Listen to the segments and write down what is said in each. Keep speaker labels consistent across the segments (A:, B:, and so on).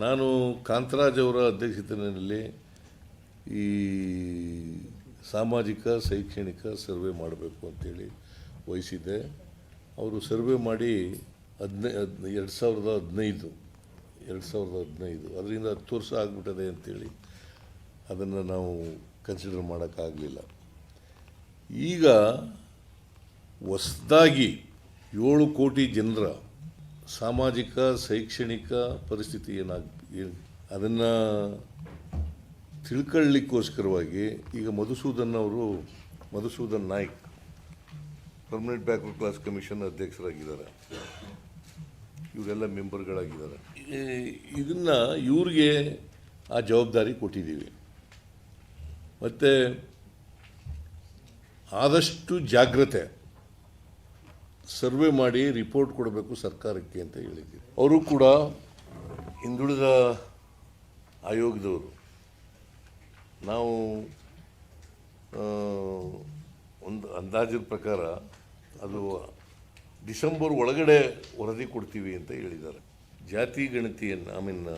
A: ನಾನು ಕಾಂತರಾಜ್ ಅವರ ಅಧ್ಯಕ್ಷತೆಯಲ್ಲಿ ಈ ಸಾಮಾಜಿಕ ಶೈಕ್ಷಣಿಕ ಸರ್ವೆ ಮಾಡಬೇಕು ಅಂತೇಳಿ ವಹಿಸಿದ್ದೆ. ಅವರು ಸರ್ವೆ ಮಾಡಿ 2015 ಅದರಿಂದ 10 ವರ್ಷ ಆಗಿಬಿಟ್ಟದೆ ಅಂತೇಳಿ ಅದನ್ನು ನಾವು ಕನ್ಸಿಡರ್ ಮಾಡೋಕ್ಕಾಗಲಿಲ್ಲ. ಈಗ ಹೊಸದಾಗಿ 7 ಕೋಟಿ ಜನರ ಸಾಮಾಜಿಕ ಶೈಕ್ಷಣಿಕ ಪರಿಸ್ಥಿತಿ ಅದನ್ನು ತಿಳ್ಕೊಳ್ಳಿಕ್ಕೋಸ್ಕರವಾಗಿ ಈಗ Madhusudan Naik permanent backward class commission ಅಧ್ಯಕ್ಷರಾಗಿದ್ದಾರೆ. ಇವರೆಲ್ಲ ಮೆಂಬರ್ಗಳಾಗಿದ್ದಾರೆ. ಇದನ್ನು ಇವ್ರಿಗೆ ಆ ಜವಾಬ್ದಾರಿ ಕೊಟ್ಟಿದ್ದೀವಿ. ಮತ್ತು ಆದಷ್ಟು ಜಾಗ್ರತೆ ಸರ್ವೆ ಮಾಡಿ ರಿಪೋರ್ಟ್ ಕೊಡಬೇಕು ಸರ್ಕಾರಕ್ಕೆ ಅಂತ ಹೇಳಿದ್ದೀವಿ. ಅವರು ಕೂಡ ಹಿಂದುಳಿದ ಆಯೋಗದವರು. ನಾವು ಒಂದು ಅಂದಾಜಿನ ಪ್ರಕಾರ ಅದು ಡಿಸೆಂಬರ್ ಒಳಗಡೆ ವರದಿ ಕೊಡ್ತೀವಿ ಅಂತ ಹೇಳಿದ್ದಾರೆ. ಜಾತಿ ಗಣತಿಯನ್ನು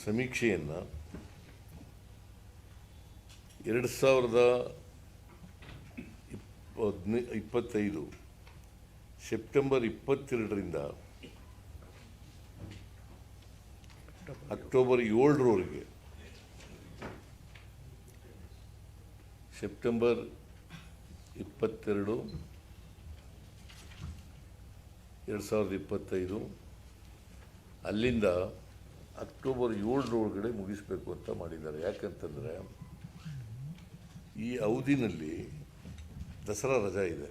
A: ಸಮೀಕ್ಷೆಯನ್ನು 2025 ಸೆಪ್ಟೆಂಬರ್ 22ರಿಂದ ಅಕ್ಟೋಬರ್ 7ರವರೆಗೆ ಸೆಪ್ಟೆಂಬರ್ 22, 2025 ಅಲ್ಲಿಂದ ಅಕ್ಟೋಬರ್ 7ರೊಳಗಡೆ ಮುಗಿಸ್ಬೇಕು ಅಂತ ಮಾಡಿದ್ದಾರೆ. ಯಾಕಂತಂದರೆ ಈ ಅವಧಿನಲ್ಲಿ ದಸರಾ ರಜಾ ಇದೆ.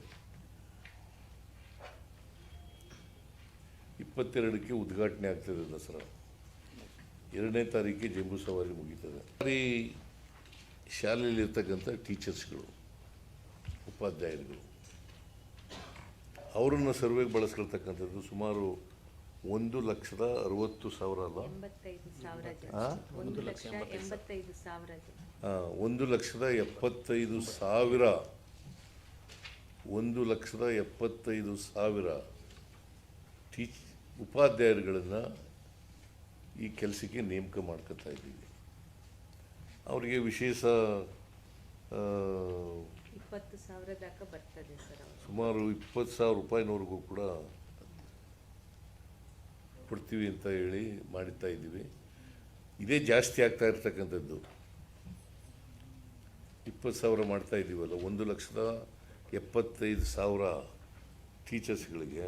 A: 22ಕ್ಕೆ ಉದ್ಘಾಟನೆ ಆಗ್ತದೆ ದಸರಾ. 2ನೇ ತಾರೀಕಿಗೆ ಜಂಬೂ ಸವಾರಿ ಮುಗೀತದೆ. ಶಾಲೆಯಲ್ಲಿರ್ತಕ್ಕಂಥ ಟೀಚರ್ಸ್ಗಳು, ಉಪಾಧ್ಯಾಯರುಗಳು ಅವರನ್ನು ಸರ್ವೆಗೆ ಬಳಸ್ಕೊಳ್ತಕ್ಕಂಥದ್ದು ಸುಮಾರು 1,60,60,000 ಅಲ್ಲ, 1,75,000 ಉಪಾಧ್ಯಾಯರುಗಳನ್ನು ಈ ಕೆಲಸಕ್ಕೆ ನೇಮಕ ಮಾಡ್ಕೊತಾ ಇದ್ದೀವಿ. ಅವರಿಗೆ ವಿಶೇಷ
B: 20,000 ತನಕ ಬರ್ತದೆ ಸರ್.
A: ಸುಮಾರು 20,000 ರೂಪಾಯಿನವರೆಗೂ ಕೂಡ ಕೊಡ್ತೀವಿ ಅಂತ ಹೇಳಿ ಮಾಡ್ತಾ ಇದ್ದೀವಿ. ಇದೇ ಜಾಸ್ತಿ ಆಗ್ತಾ ಇರ್ತಕ್ಕಂಥದ್ದು. 20,000 ಮಾಡ್ತಾ ಇದ್ದೀವಲ್ಲ, 1,75,000 ಟೀಚರ್ಸ್ಗಳಿಗೆ